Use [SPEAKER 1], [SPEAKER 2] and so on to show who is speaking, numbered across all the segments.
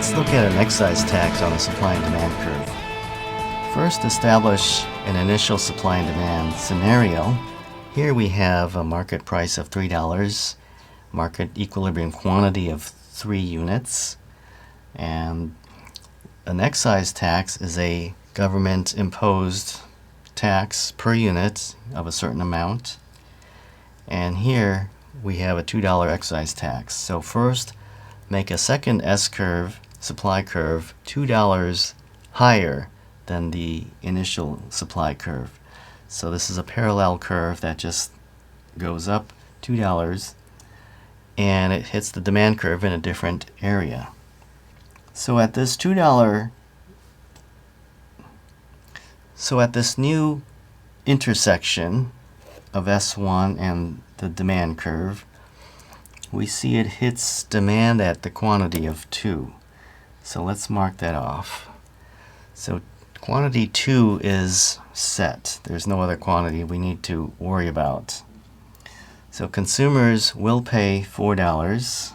[SPEAKER 1] Let's look at an excise tax on a supply and demand curve. First, establish an initial supply and demand scenario. Here we have a market price of $3, market equilibrium quantity of 3 units, and an excise tax is a government-imposed tax per unit of a certain amount. And here we have a $2 excise tax. So first, make a second S-curve, supply curve, $2 higher than the initial supply curve. So this is a parallel curve that just goes up $2, and it hits the demand curve in a different area. So at this new intersection of S1 and the demand curve, we see it hits demand at the quantity of 2. So let's mark that off. So quantity 2 is set. There's no other quantity we need to worry about. So consumers will pay $4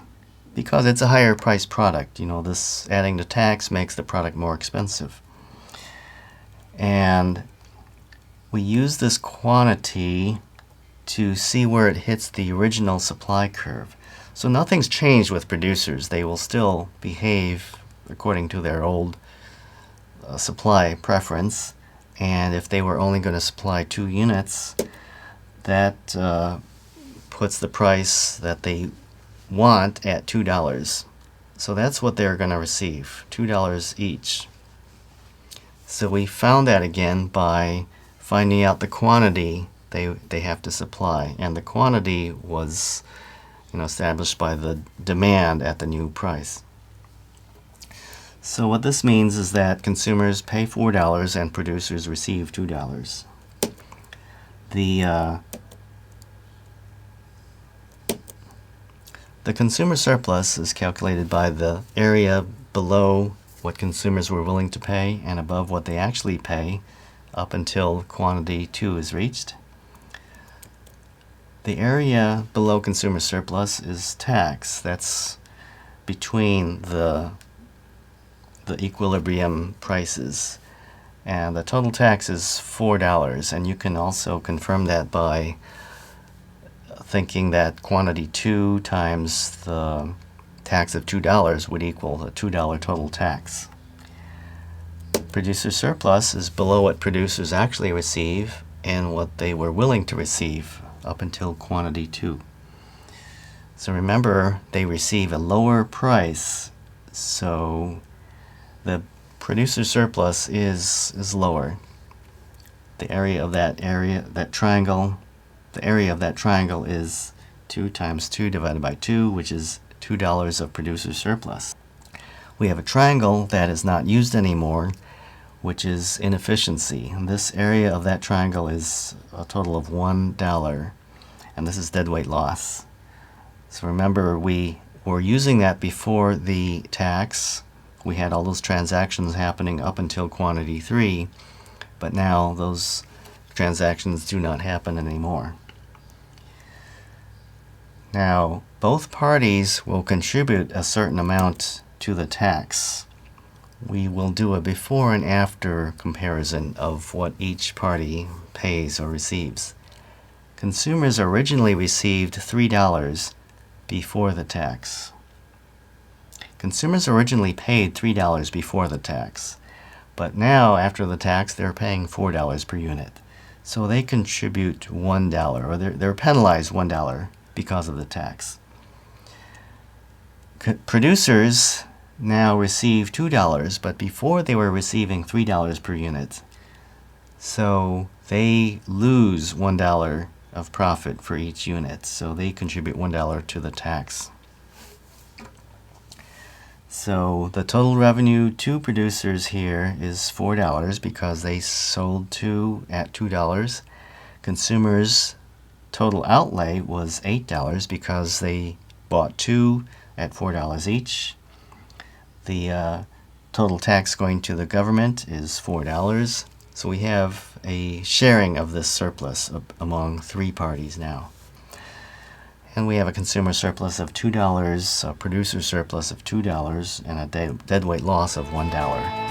[SPEAKER 1] because it's a higher priced product. You know, this adding the tax makes the product more expensive. And we use this quantity to see where it hits the original supply curve. So nothing's changed with producers. They will still behave according to their old supply preference. And if they were only going to supply 2 units, that puts the price that they want at $2. So that's what they're going to receive, $2 each. So we found that again by finding out the quantity they have to supply, and the quantity was established by the demand at the new price. So what this means is that consumers pay $4 and producers receive $2. The consumer surplus is calculated by the area below what consumers were willing to pay and above what they actually pay up until quantity 2 is reached. The area below consumer surplus is tax. That's between the equilibrium prices. And the total tax is $4, and you can also confirm that by thinking that quantity 2 times the tax of $2 would equal a $2 total tax. Producer surplus is below what producers actually receive and what they were willing to receive up until quantity 2. So remember, they receive a lower price, so the producer surplus is lower. The area of that triangle is 2 times 2 divided by 2, which is $2 of producer surplus. We have a triangle that is not used anymore, which is inefficiency. And this area of that triangle is a total of $1, and this is deadweight loss. So remember, we were using that before the tax. We had all those transactions happening up until quantity 3, but now those transactions do not happen anymore. Now, both parties will contribute a certain amount to the tax. We will do a before and after comparison of what each party pays or receives. Consumers originally received $3 before the tax. Consumers originally paid $3 before the tax, but now after the tax they're paying $4 per unit. So they contribute $1, or they're penalized $1 because of the tax. Producers now receive $2, but before they were receiving $3 per unit. So they lose $1 of profit for each unit. So they contribute $1 to the tax. So the total revenue to producers here is $4 because they sold 2 at $2. Consumers' total outlay was $8 because they bought 2 at $4 each. The total tax going to the government is $4. So we have a sharing of this surplus among 3 parties now. And we have a consumer surplus of $2, a producer surplus of $2, and a deadweight loss of $1.